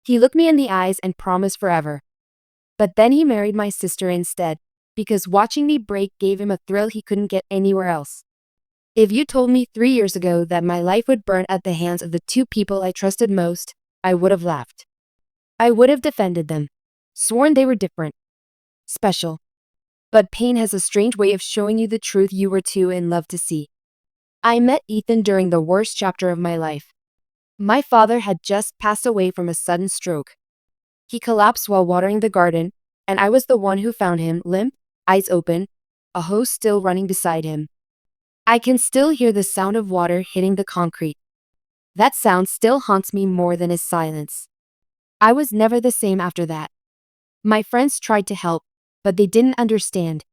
He looked me in the eyes and promised forever. But then he married my sister instead, because watching me break gave him a thrill he couldn't get anywhere else. If you told me 3 years ago that my life would burn at the hands of the two people I trusted most, I would have laughed. I would have defended them, sworn they were different, special. But pain has a strange way of showing you the truth you were too in love to see. I met Ethan during the worst chapter of my life. My father had just passed away from a sudden stroke. He collapsed while watering the garden, and I was the one who found him, limp, eyes open, a hose still running beside him. I can still hear the sound of water hitting the concrete. That sound still haunts me more than his silence. I was never the same after that. My friends tried to help, but they didn't understand.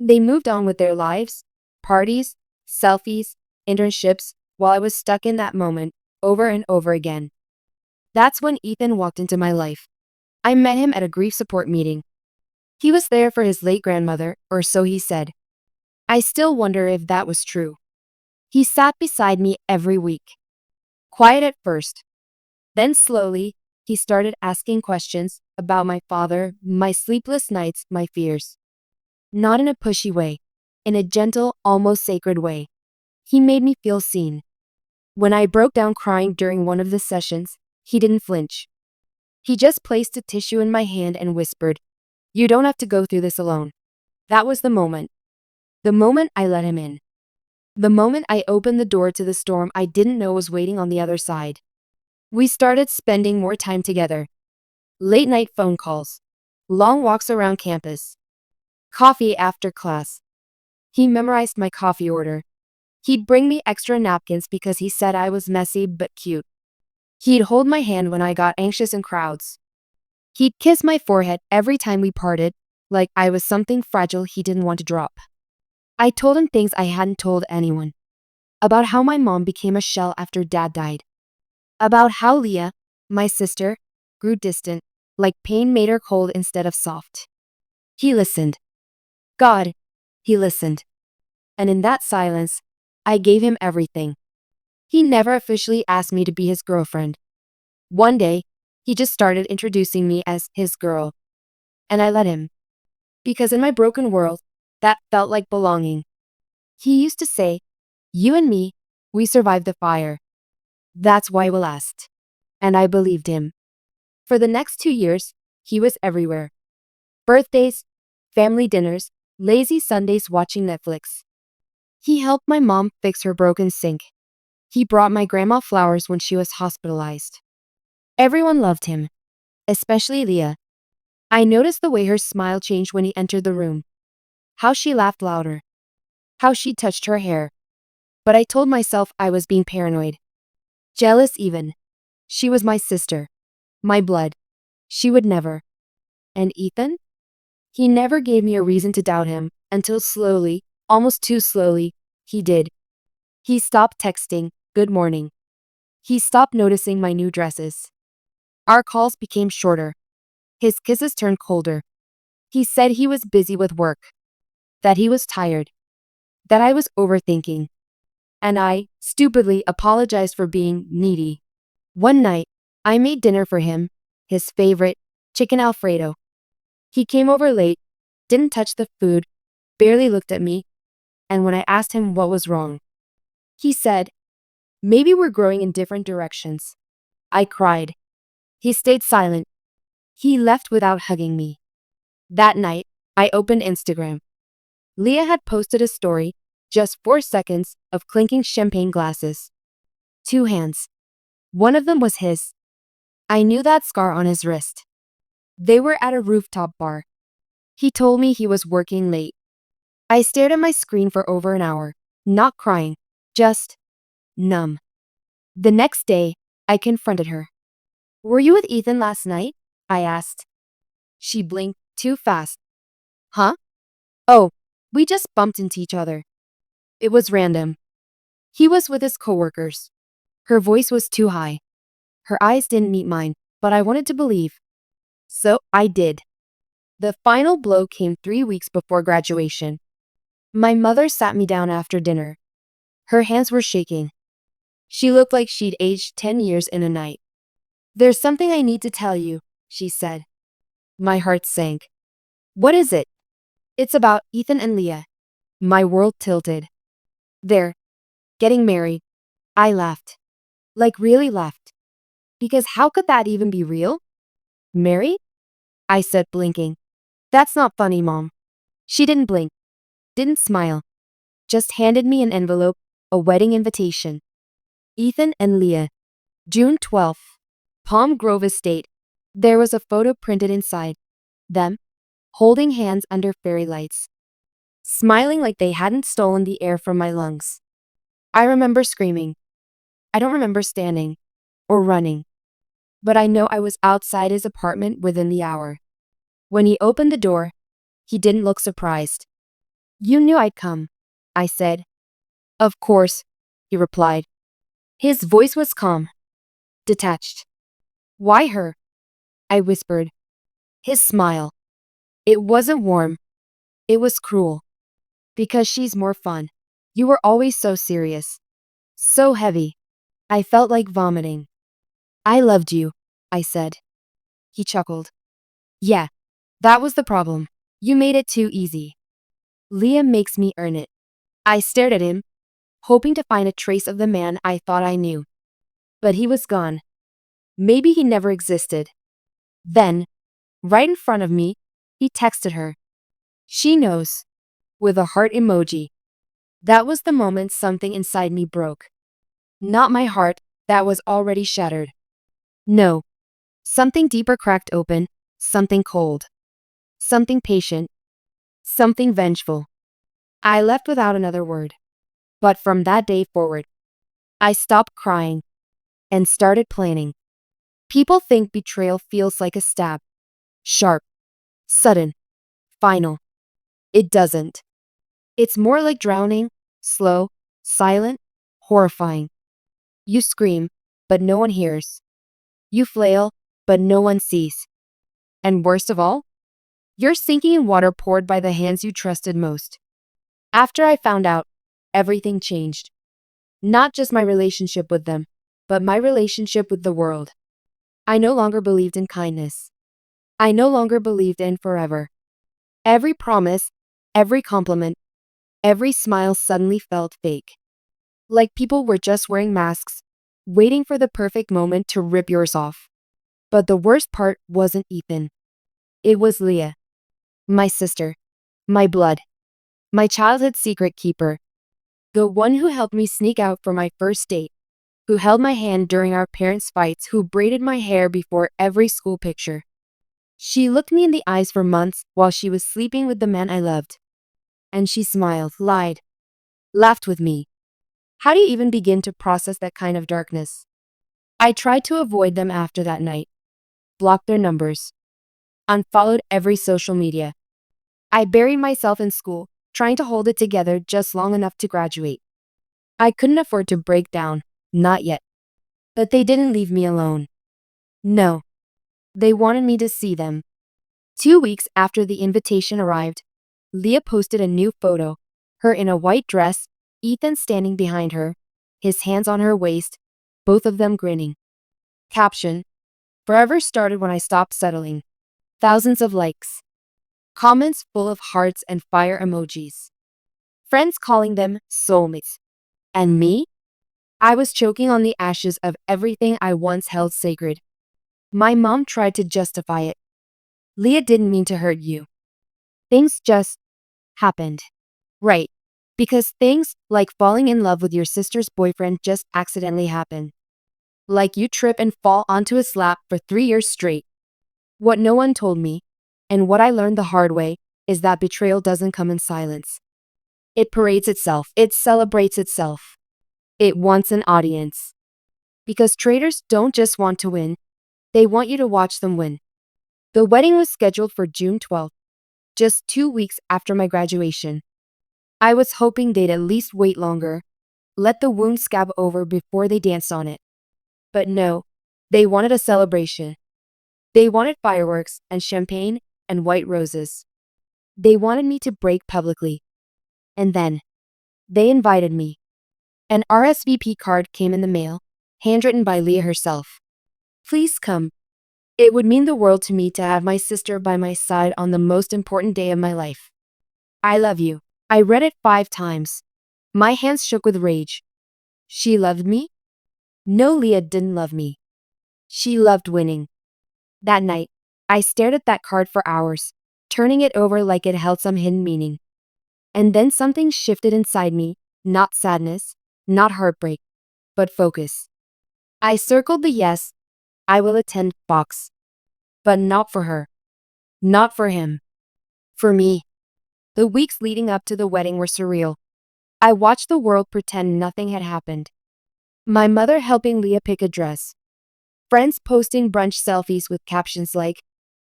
They moved on with their lives, parties, selfies, internships, while I was stuck in that moment, over and over again. That's when Ethan walked into my life. I met him at a grief support meeting. He was there for his late grandmother, or so he said. I still wonder if that was true. He sat beside me every week. Quiet at first. Then slowly, he started asking questions about my father, my sleepless nights, my fears. Not in a pushy way, in a gentle, almost sacred way. He made me feel seen. When I broke down crying during one of the sessions, he didn't flinch. He just placed a tissue in my hand and whispered, "You don't have to go through this alone." That was the moment. The moment I let him in. The moment I opened the door to the storm I didn't know was waiting on the other side. We started spending more time together. Late night phone calls. Long walks around campus. Coffee after class. He memorized my coffee order. He'd bring me extra napkins because he said I was messy but cute. He'd hold my hand when I got anxious in crowds. He'd kiss my forehead every time we parted, like I was something fragile he didn't want to drop. I told him things I hadn't told anyone. About how my mom became a shell after dad died. About how Leah, my sister, grew distant, like pain made her cold instead of soft. He listened. God, he listened. And in that silence, I gave him everything. He never officially asked me to be his girlfriend. One day, he just started introducing me as his girl. And I let him. Because in my broken world, that felt like belonging. He used to say, "You and me, we survived the fire. That's why we last." And I believed him. For the next 2 years, he was everywhere. Birthdays, family dinners, lazy Sundays watching Netflix. He helped my mom fix her broken sink. He brought my grandma flowers when she was hospitalized. Everyone loved him, especially Leah. I noticed the way her smile changed when he entered the room. How she laughed louder. How she touched her hair. But I told myself I was being paranoid. Jealous even. She was my sister. My blood. She would never. And Ethan? He never gave me a reason to doubt him, until slowly, almost too slowly, he did. He stopped texting, "Good morning." He stopped noticing my new dresses. Our calls became shorter. His kisses turned colder. He said he was busy with work. That he was tired. That I was overthinking. And I, stupidly, apologized for being needy. One night, I made dinner for him, his favorite, chicken Alfredo. He came over late, didn't touch the food, barely looked at me, and when I asked him what was wrong, he said, "Maybe we're growing in different directions." I cried. He stayed silent. He left without hugging me. That night, I opened Instagram. Leah had posted a story, just 4 seconds, of clinking champagne glasses. 2 hands. One of them was his. I knew that scar on his wrist. They were at a rooftop bar. He told me he was working late. I stared at my screen for over an hour, not crying, just numb. The next day, I confronted her. "Were you with Ethan last night?" I asked. She blinked too fast. "Huh? Oh, we just bumped into each other. It was random." He was with his coworkers. Her voice was too high. Her eyes didn't meet mine, but I wanted to believe. So I did. The final blow came 3 weeks before graduation. My mother sat me down after dinner. Her hands were shaking. She looked like she'd aged 10 years in a night. There's something I need to tell you, she said. My heart sank. What is it? It's about Ethan and Leah. My world tilted. They're getting married. I laughed. Like really laughed. Because how could that even be real? Married? I said, blinking. That's not funny, Mom. She didn't blink, didn't smile, just handed me an envelope, a wedding invitation. Ethan and Leah. June 12th. Palm Grove Estate. There was a photo printed inside. Them, holding hands under fairy lights, smiling like they hadn't stolen the air from my lungs. I remember screaming. I don't remember standing or running, but I know I was outside his apartment within the hour. When he opened the door, he didn't look surprised. You knew I'd come, I said. Of course, he replied. His voice was calm, detached. Why her? I whispered. His smile. It wasn't warm. It was cruel. Because she's more fun. You were always so serious. So heavy. I felt like vomiting. I loved you, I said. He chuckled. Yeah, that was the problem. You made it too easy. Leah makes me earn it. I stared at him, hoping to find a trace of the man I thought I knew. But he was gone. Maybe he never existed. Then, right in front of me, he texted her. She knows. With a heart emoji. That was the moment something inside me broke. Not my heart, that was already shattered. No. Something deeper cracked open, something cold. Something patient. Something vengeful. I left without another word. But from that day forward, I stopped crying and started planning. People think betrayal feels like a stab. Sharp, sudden, final. It doesn't. It's more like drowning, slow, silent, horrifying. You scream, but no one hears. You flail, but no one sees. And worst of all, you're sinking in water poured by the hands you trusted most. After I found out, everything changed. Not just my relationship with them, but my relationship with the world. I no longer believed in kindness. I no longer believed in forever. Every promise, every compliment, every smile suddenly felt fake. Like people were just wearing masks, waiting for the perfect moment to rip yours off. But the worst part wasn't Ethan. It was Leah. My sister. My blood. My childhood secret keeper. The one who helped me sneak out for my first date. Who held my hand during our parents' fights, who braided my hair before every school picture. She looked me in the eyes for months while she was sleeping with the man I loved. And she smiled, lied, laughed with me. How do you even begin to process that kind of darkness? I tried to avoid them after that night. Blocked their numbers. Unfollowed every social media. I buried myself in school, trying to hold it together just long enough to graduate. I couldn't afford to break down, not yet. But they didn't leave me alone. No. They wanted me to see them. 2 weeks after the invitation arrived, Leah posted a new photo, her in a white dress, Ethan standing behind her, his hands on her waist, both of them grinning. Caption: Forever started when I stopped settling. Thousands of likes. Comments full of hearts and fire emojis. Friends calling them soulmates. And me? I was choking on the ashes of everything I once held sacred. My mom tried to justify it. Leah didn't mean to hurt you. Things just happened. Right. Because things like falling in love with your sister's boyfriend just accidentally happen. Like you trip and fall onto his lap for 3 years straight. What no one told me, and what I learned the hard way, is that betrayal doesn't come in silence. It parades itself. It celebrates itself. It wants an audience. Because traitors don't just want to win, they want you to watch them win. The wedding was scheduled for June 12th, just 2 weeks after my graduation. I was hoping they'd at least wait longer, let the wound scab over before they danced on it. But no, they wanted a celebration. They wanted fireworks and champagne and white roses. They wanted me to break publicly. And then, they invited me. An RSVP card came in the mail, handwritten by Leah herself. Please come. It would mean the world to me to have my sister by my side on the most important day of my life. I love you. I read it 5 times. My hands shook with rage. She loved me? No, Leah didn't love me. She loved winning. That night, I stared at that card for hours, turning it over like it held some hidden meaning. And then something shifted inside me, not sadness, not heartbreak, but focus. I circled the yes, I will attend box. But not for her. Not for him. For me. The weeks leading up to the wedding were surreal. I watched the world pretend nothing had happened. My mother helping Leah pick a dress. Friends posting brunch selfies with captions like,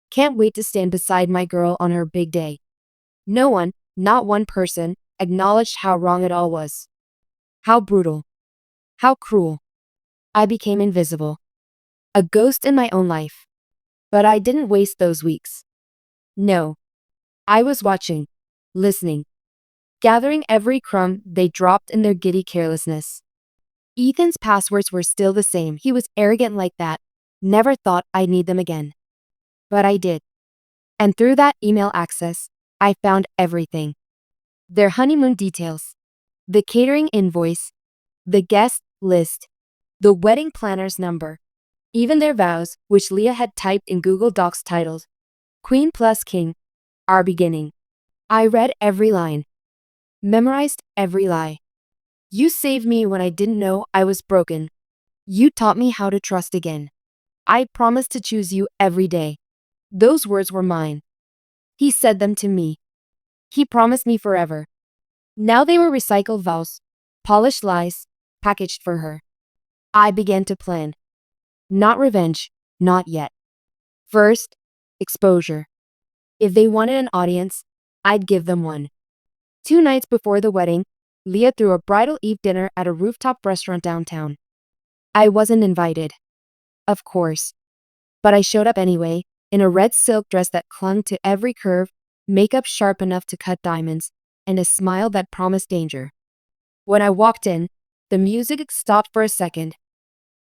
"Can't wait to stand beside my girl on her big day." No one, not one person, acknowledged how wrong it all was. How brutal. How cruel. I became invisible. A ghost in my own life. But I didn't waste those weeks. No. I was watching. Listening. Gathering every crumb they dropped in their giddy carelessness. Ethan's passwords were still the same. He was arrogant like that. Never thought I'd need them again. But I did. And through that email access, I found everything. Their honeymoon details. The catering invoice. The guest list. The wedding planner's number. Even their vows, which Leah had typed in Google Docs titled, "Queen plus King, our beginning." I read every line. Memorized every lie. You saved me when I didn't know I was broken. You taught me how to trust again. I promised to choose you every day. Those words were mine. He said them to me. He promised me forever. Now they were recycled vows, polished lies, packaged for her. I began to plan. Not revenge, not yet. First, exposure. If they wanted an audience, I'd give them one. 2 nights before the wedding, Leah threw a bridal eve dinner at a rooftop restaurant downtown. I wasn't invited. Of course. But I showed up anyway, in a red silk dress that clung to every curve, makeup sharp enough to cut diamonds, and a smile that promised danger. When I walked in, the music stopped for a second.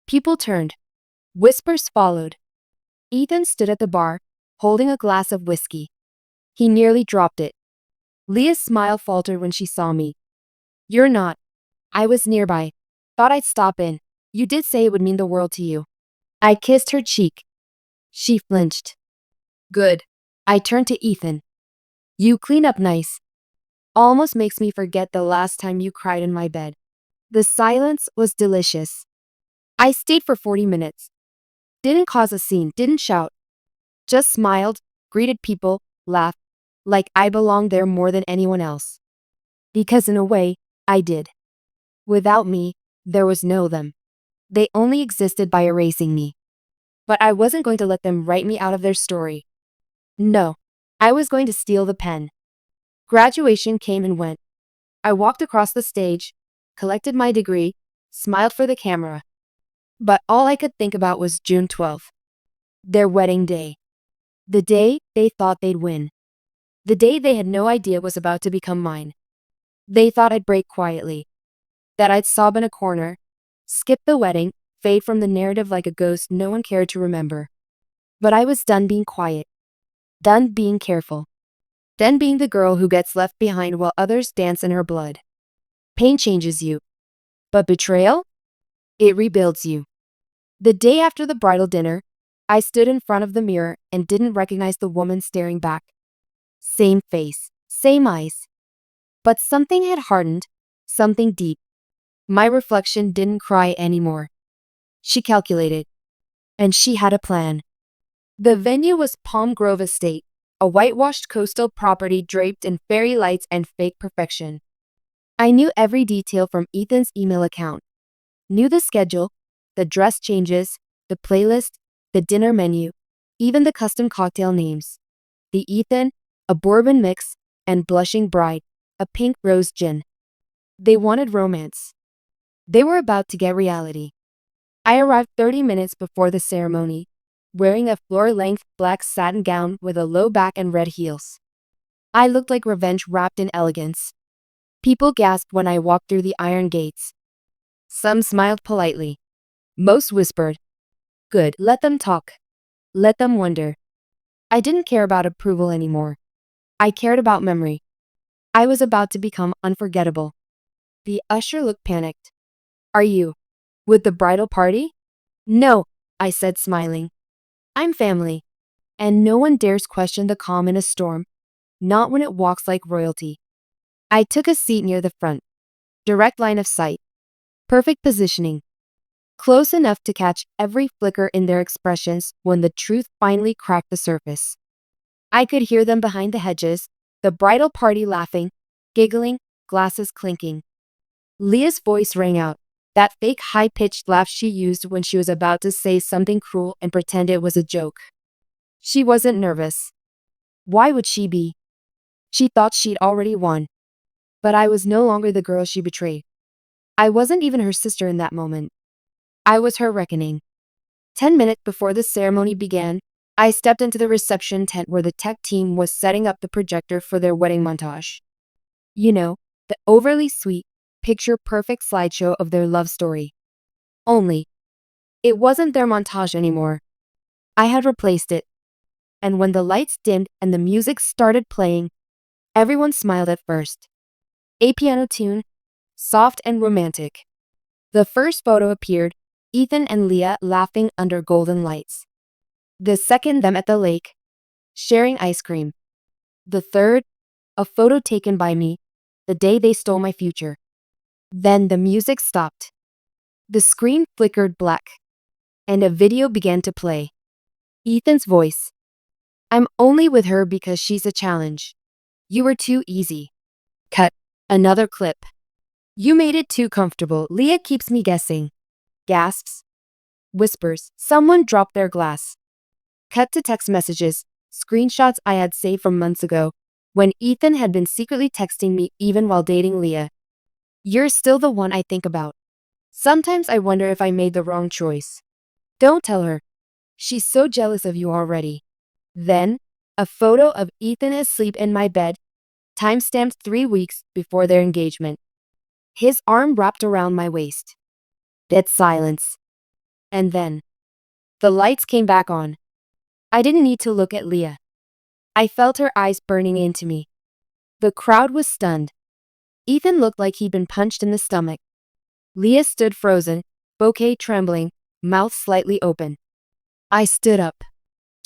People turned. Whispers followed. Ethan stood at the bar, holding a glass of whiskey. He nearly dropped it. Leah's smile faltered when she saw me. "You're not." I was nearby. Thought I'd stop in. "You did say it would mean the world to you." I kissed her cheek. She flinched. "Good." I turned to Ethan. "You clean up nice. Almost makes me forget the last time you cried in my bed." The silence was delicious. I stayed for 40 minutes. Didn't cause a scene, didn't shout. Just smiled, greeted people, laughed, like I belonged there more than anyone else. Because in a way, I did. Without me, there was no them. They only existed by erasing me. But I wasn't going to let them write me out of their story. No, I was going to steal the pen. Graduation came and went. I walked across the stage, collected my degree, smiled for the camera. But all I could think about was June 12th. Their wedding day. The day they thought they'd win. The day they had no idea was about to become mine. They thought I'd break quietly. That I'd sob in a corner, skip the wedding, fade from the narrative like a ghost no one cared to remember. But I was done being quiet. Done being careful. Done being the girl who gets left behind while others dance in her blood. Pain changes you. But betrayal? It rebuilds you. The day after the bridal dinner, I stood in front of the mirror and didn't recognize the woman staring back. Same face, same eyes. But something had hardened, something deep. My reflection didn't cry anymore. She calculated. And she had a plan. The venue was Palm Grove Estate, a whitewashed coastal property draped in fairy lights and fake perfection. I knew every detail from Ethan's email account. Knew the schedule, the dress changes, the playlist, the dinner menu, even the custom cocktail names. The Ethan, a bourbon mix, and blushing bride, a pink rose gin. They wanted romance. They were about to get reality. I arrived 30 minutes before the ceremony, wearing a floor-length black satin gown with a low back and red heels. I looked like revenge wrapped in elegance. People gasped when I walked through the iron gates. Some smiled politely. Most whispered, Good, let them talk. Let them wonder. I didn't care about approval anymore. I cared about memory. I was about to become unforgettable. The usher looked panicked. Are you with the bridal party? No, I said, smiling. I'm family. And no one dares question the calm in a storm, not when it walks like royalty. I took a seat near the front. Direct line of sight. Perfect positioning. Close enough to catch every flicker in their expressions when the truth finally cracked the surface. I could hear them behind the hedges, the bridal party laughing, giggling, glasses clinking. Leah's voice rang out, that fake high-pitched laugh she used when she was about to say something cruel and pretend it was a joke. She wasn't nervous. Why would she be? She thought she'd already won. But I was no longer the girl she betrayed. I wasn't even her sister in that moment. I was her reckoning. 10 minutes before the ceremony began, I stepped into the reception tent where the tech team was setting up the projector for their wedding montage. You know, the overly sweet, picture-perfect slideshow of their love story. Only, it wasn't their montage anymore. I had replaced it. And when the lights dimmed and the music started playing, everyone smiled at first. A piano tune, soft and romantic. The first photo appeared, Ethan and Leah laughing under golden lights. The second, them at the lake, sharing ice cream. The third, a photo taken by me, the day they stole my future. Then the music stopped. The screen flickered black, and a video began to play. Ethan's voice. I'm only with her because she's a challenge. You were too easy. Cut. Another clip. You made it too comfortable. Leah keeps me guessing. Gasps. Whispers. Someone dropped their glass. Cut to text messages, screenshots I had saved from months ago, when Ethan had been secretly texting me even while dating Leah. You're still the one I think about. Sometimes I wonder if I made the wrong choice. Don't tell her. She's so jealous of you already. Then, a photo of Ethan asleep in my bed, time-stamped 3 weeks before their engagement. His arm wrapped around my waist. Dead silence. And then, the lights came back on. I didn't need to look at Leah. I felt her eyes burning into me. The crowd was stunned. Ethan looked like he'd been punched in the stomach. Leah stood frozen, bouquet trembling, mouth slightly open. I stood up,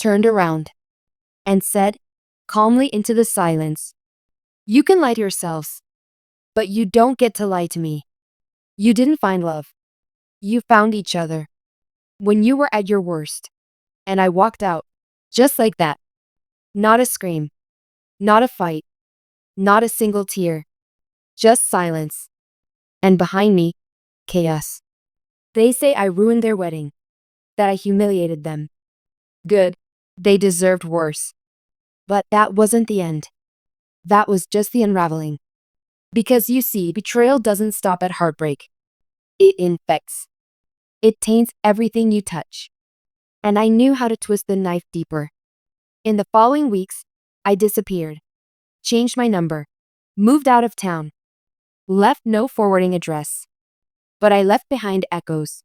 turned around, and said, calmly into the silence, you can lie to yourselves, but you don't get to lie to me. You didn't find love. You found each other. When you were at your worst. And I walked out, just like that. Not a scream. Not a fight. Not a single tear. Just silence. And behind me, chaos. They say I ruined their wedding. That I humiliated them. Good. They deserved worse. But that wasn't the end. That was just the unraveling. Because you see, betrayal doesn't stop at heartbreak. It infects. It taints everything you touch. And I knew how to twist the knife deeper. In the following weeks, I disappeared. Changed my number. Moved out of town. Left no forwarding address. But I left behind echoes.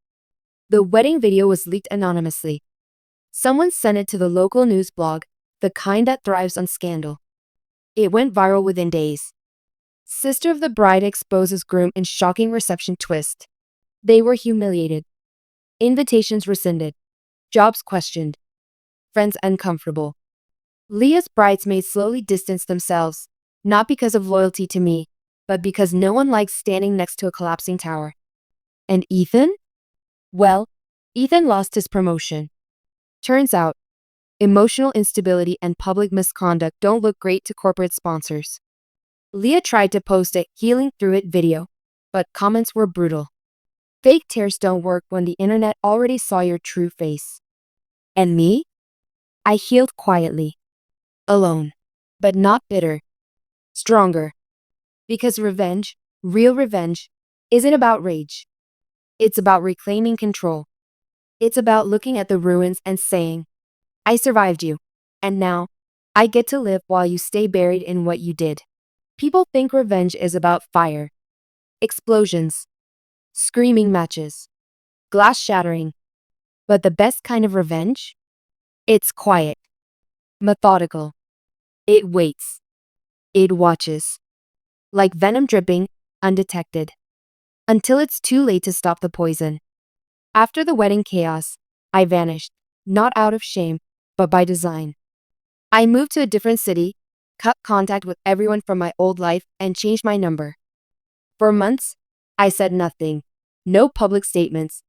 The wedding video was leaked anonymously. Someone sent it to the local news blog, the kind that thrives on scandal. It went viral within days. Sister of the bride exposes groom in shocking reception twist. They were humiliated. Invitations rescinded. Jobs questioned. Friends uncomfortable. Leah's bridesmaids slowly distanced themselves, not because of loyalty to me, but because no one likes standing next to a collapsing tower. And Ethan? Well, Ethan lost his promotion. Turns out, emotional instability and public misconduct don't look great to corporate sponsors. Leah tried to post a healing through it video, but comments were brutal. Fake tears don't work when the internet already saw your true face. And me? I healed quietly. Alone. But not bitter. Stronger. Because revenge, real revenge, isn't about rage. It's about reclaiming control. It's about looking at the ruins and saying, I survived you. And now, I get to live while you stay buried in what you did. People think revenge is about fire. Explosions. Screaming matches. Glass shattering. But the best kind of revenge? It's quiet, methodical. It waits. It watches. Like venom dripping, undetected. Until it's too late to stop the poison. After the wedding chaos, I vanished. Not out of shame, but by design. I moved to a different city, cut contact with everyone from my old life, and changed my number. For months, I said nothing. No public statements.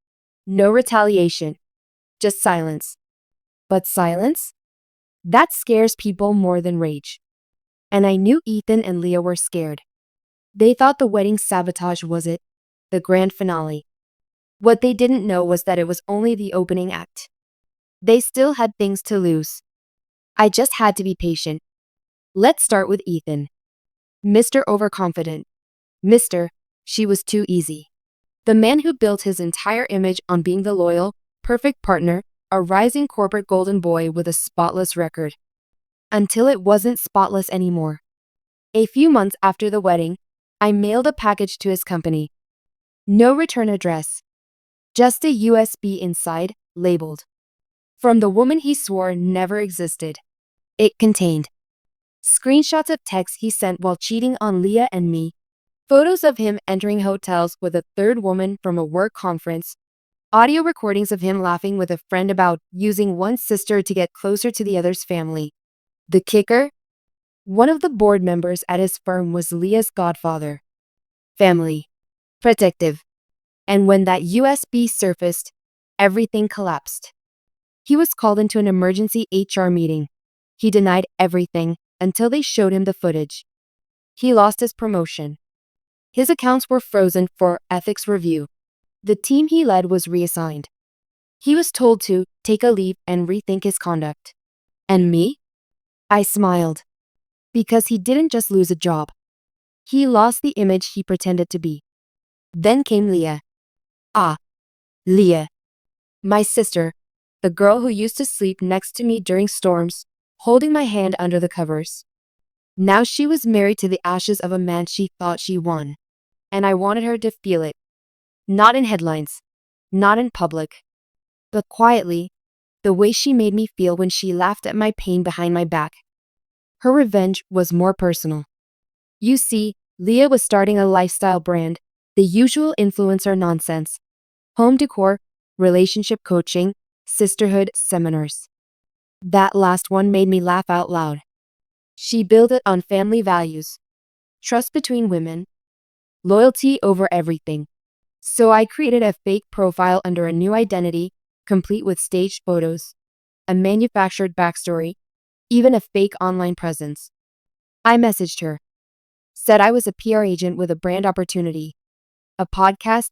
No retaliation. Just silence. But silence? That scares people more than rage. And I knew Ethan and Leah were scared. They thought the wedding sabotage was it, the grand finale. What they didn't know was that it was only the opening act. They still had things to lose. I just had to be patient. Let's start with Ethan. Mr. Overconfident. Mr. She was too easy. The man who built his entire image on being the loyal, perfect partner, a rising corporate golden boy with a spotless record. Until it wasn't spotless anymore. A few months after the wedding, I mailed a package to his company. No return address. Just a USB inside, labeled. From the woman he swore never existed. It contained screenshots of texts he sent while cheating on Leah and me, photos of him entering hotels with a third woman from a work conference, audio recordings of him laughing with a friend about using one sister to get closer to the other's family. The kicker? One of the board members at his firm was Leah's godfather. Family. Protective. And when that USB surfaced, everything collapsed. He was called into an emergency HR meeting. He denied everything until they showed him the footage. He lost his promotion. His accounts were frozen for ethics review. The team he led was reassigned. He was told to take a leave and rethink his conduct. And me? I smiled. Because he didn't just lose a job. He lost the image he pretended to be. Then came Leah. Ah, Leah. My sister, the girl who used to sleep next to me during storms, holding my hand under the covers. Now she was married to the ashes of a man she thought she won. And I wanted her to feel it. Not in headlines. Not in public. But quietly, the way she made me feel when she laughed at my pain behind my back. Her revenge was more personal. You see, Leah was starting a lifestyle brand, the usual influencer nonsense. Home decor, relationship coaching, sisterhood seminars. That last one made me laugh out loud. She built it on family values. Trust between women. Loyalty over everything. So I created a fake profile under a new identity, complete with staged photos, a manufactured backstory, even a fake online presence. I messaged her. Said I was a PR agent with a brand opportunity, a podcast,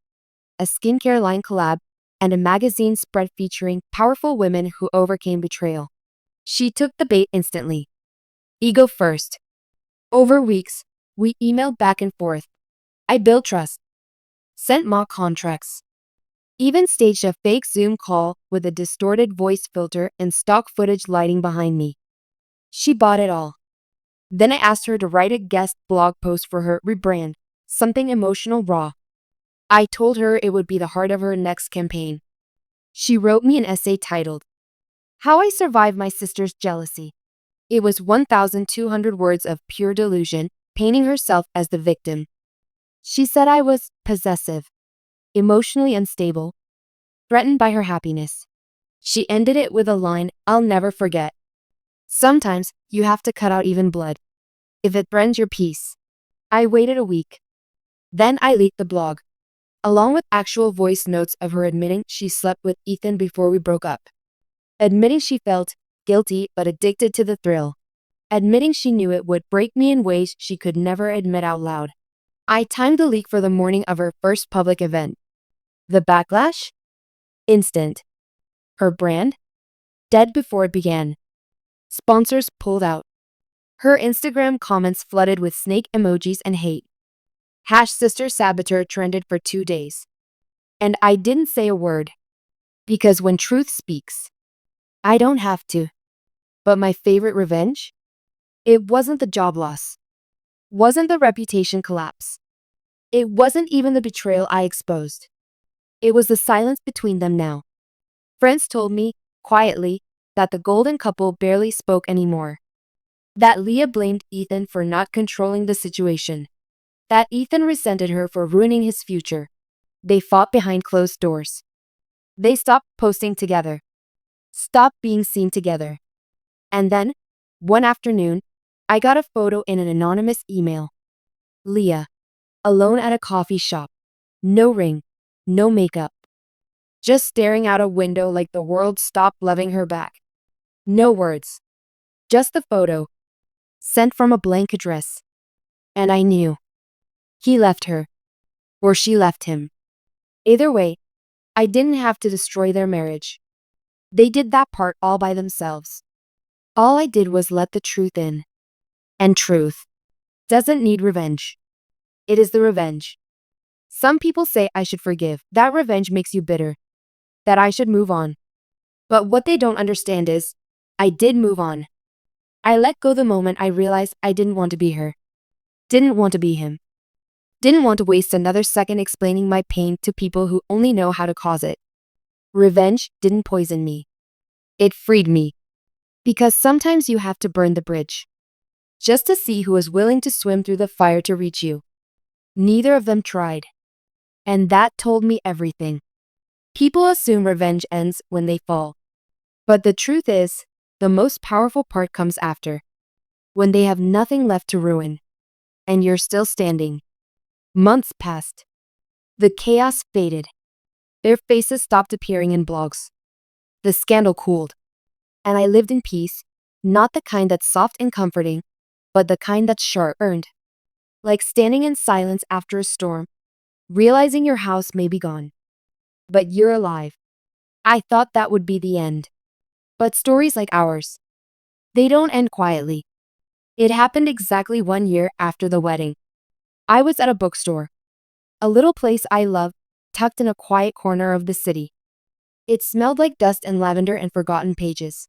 a skincare line collab, and a magazine spread featuring powerful women who overcame betrayal. She took the bait instantly. Ego first. Over weeks, we emailed back and forth. I built trust. Sent mock contracts. Even staged a fake Zoom call with a distorted voice filter and stock footage lighting behind me. She bought it all. Then I asked her to write a guest blog post for her rebrand, something emotional raw. I told her it would be the heart of her next campaign. She wrote me an essay titled, How I Survived My Sister's Jealousy. It was 1,200 words of pure delusion, painting herself as the victim. She said I was possessive, emotionally unstable, threatened by her happiness. She ended it with a line I'll never forget. Sometimes you have to cut out even blood, if it threatens your peace. I waited a week. Then I leaked the blog, along with actual voice notes of her admitting she slept with Ethan before we broke up. Admitting she felt guilty but addicted to the thrill. Admitting she knew it would break me in ways she could never admit out loud. I timed the leak for the morning of her first public event. The backlash? Instant. Her brand? Dead before it began. Sponsors pulled out. Her Instagram comments flooded with snake emojis and hate. #sister saboteur trended for 2 days. And I didn't say a word. Because when truth speaks, I don't have to. But my favorite revenge? It wasn't the job loss. Wasn't the reputation collapse. It wasn't even the betrayal I exposed. It was the silence between them now. Friends told me, quietly, that the golden couple barely spoke anymore. That Leah blamed Ethan for not controlling the situation. That Ethan resented her for ruining his future. They fought behind closed doors. They stopped posting together. Stopped being seen together. And then, one afternoon, I got a photo in an anonymous email. Leah, alone at a coffee shop. No ring. No makeup. Just staring out a window like the world stopped loving her back. No words. Just the photo. Sent from a blank address. And I knew. He left her. Or she left him. Either way, I didn't have to destroy their marriage. They did that part all by themselves. All I did was let the truth in. And truth doesn't need revenge. It is the revenge. Some people say I should forgive. That revenge makes you bitter. That I should move on. But what they don't understand is, I did move on. I let go the moment I realized I didn't want to be her. Didn't want to be him. Didn't want to waste another second explaining my pain to people who only know how to cause it. Revenge didn't poison me. It freed me. Because sometimes you have to burn the bridge. Just to see who is willing to swim through the fire to reach you. Neither of them tried. And that told me everything. People assume revenge ends when they fall. But the truth is, the most powerful part comes after. When they have nothing left to ruin. And you're still standing. Months passed. The chaos faded. Their faces stopped appearing in blogs. The scandal cooled. And I lived in peace, not the kind that's soft and comforting, but the kind that's sharp-earned. Like standing in silence after a storm, realizing your house may be gone. But you're alive. I thought that would be the end. But stories like ours, they don't end quietly. It happened exactly 1 year after the wedding. I was at a bookstore, a little place I love, tucked in a quiet corner of the city. It smelled like dust and lavender and forgotten pages.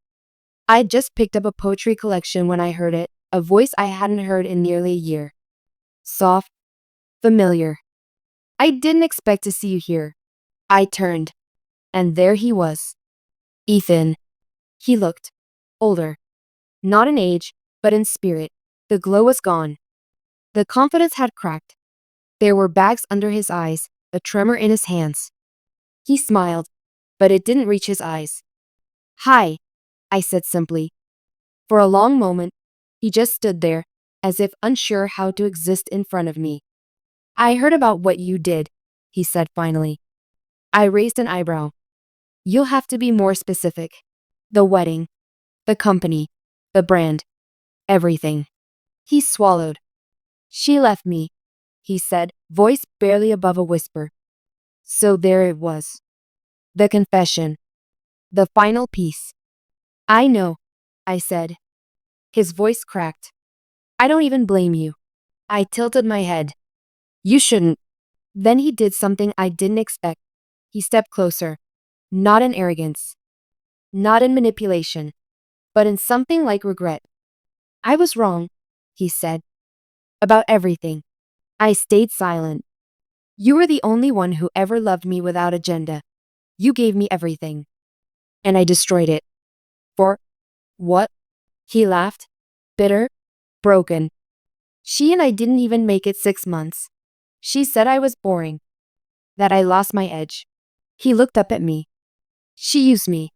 I had just picked up a poetry collection when I heard it, a voice I hadn't heard in nearly a year. Soft, familiar. I didn't expect to see you here. I turned, and there he was. Ethan. He looked older. Not in age, but in spirit. The glow was gone. The confidence had cracked. There were bags under his eyes, a tremor in his hands. He smiled, but it didn't reach his eyes. Hi, I said simply. For a long moment, he just stood there, as if unsure how to exist in front of me. I heard about what you did, he said finally. I raised an eyebrow. You'll have to be more specific. The wedding, the company, the brand, everything. He swallowed. She left me, he said, voice barely above a whisper. So there it was. The confession. The final piece. I know, I said. His voice cracked. I don't even blame you. I tilted my head. You shouldn't. Then he did something I didn't expect. He stepped closer. Not in arrogance. Not in manipulation. But in something like regret. I was wrong, he said. About everything. I stayed silent. You were the only one who ever loved me without agenda. You gave me everything. And I destroyed it. For what? He laughed. Bitter. Broken. She and I didn't even make it 6 months. She said I was boring. That I lost my edge. He looked up at me. She used me.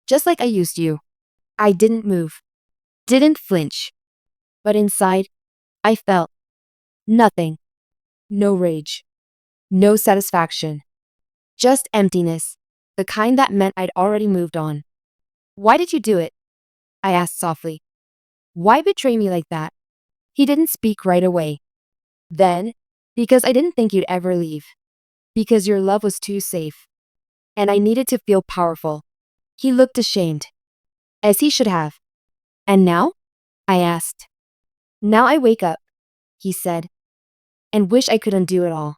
Just like I used you. I didn't move. Didn't flinch. But inside, I felt nothing. No rage. No satisfaction. Just emptiness. The kind that meant I'd already moved on. Why did you do it? I asked softly. Why betray me like that? He didn't speak right away. Then, because I didn't think you'd ever leave. Because your love was too safe. And I needed to feel powerful. He looked ashamed. As he should have. And now? I asked. Now I wake up, he said. And wish I could undo it all.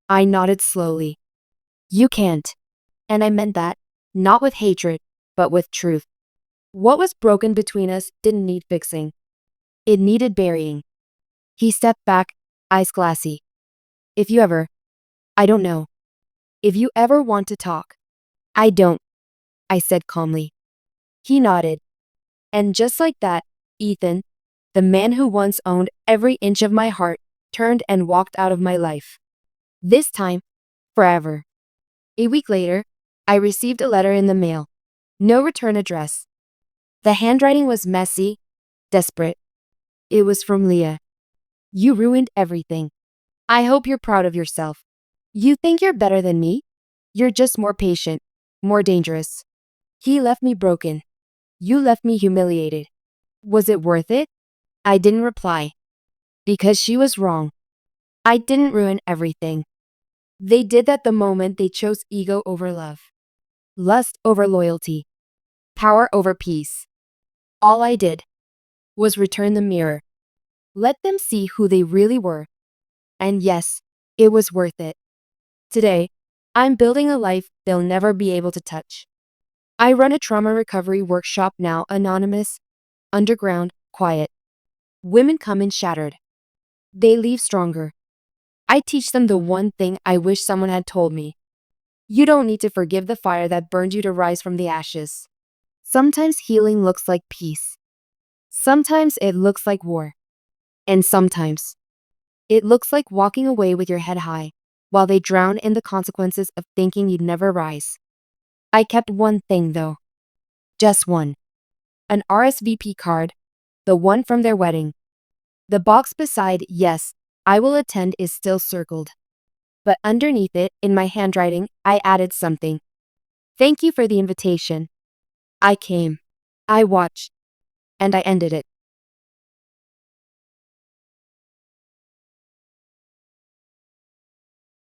I nodded slowly. You can't. And I meant that, not with hatred, but with truth. What was broken between us didn't need fixing. It needed burying. He stepped back, eyes glassy. If you ever, I don't know. If you ever want to talk. I don't. I said calmly. He nodded. And just like that, Ethan, the man who once owned every inch of my heart, turned and walked out of my life. This time, forever. A week later, I received a letter in the mail. No return address. The handwriting was messy, desperate. It was from Leah. You ruined everything. I hope you're proud of yourself. You think you're better than me? You're just more patient, more dangerous. He left me broken. You left me humiliated. Was it worth it? I didn't reply. Because she was wrong. I didn't ruin everything. They did that the moment they chose ego over love. Lust over loyalty. Power over peace. All I did was return the mirror. Let them see who they really were. And yes, it was worth it. Today, I'm building a life they'll never be able to touch. I run a trauma recovery workshop now, anonymous, underground, quiet. Women come in shattered. They leave stronger. I teach them the one thing I wish someone had told me. You don't need to forgive the fire that burned you to rise from the ashes. Sometimes healing looks like peace. Sometimes it looks like war. And sometimes it looks like walking away with your head high, while they drown in the consequences of thinking you'd never rise. I kept one thing though. Just one. An RSVP card. The one from their wedding. The box beside yes, I will attend is still circled. But underneath it, in my handwriting, I added something. Thank you for the invitation. I came. I watched. And I ended it.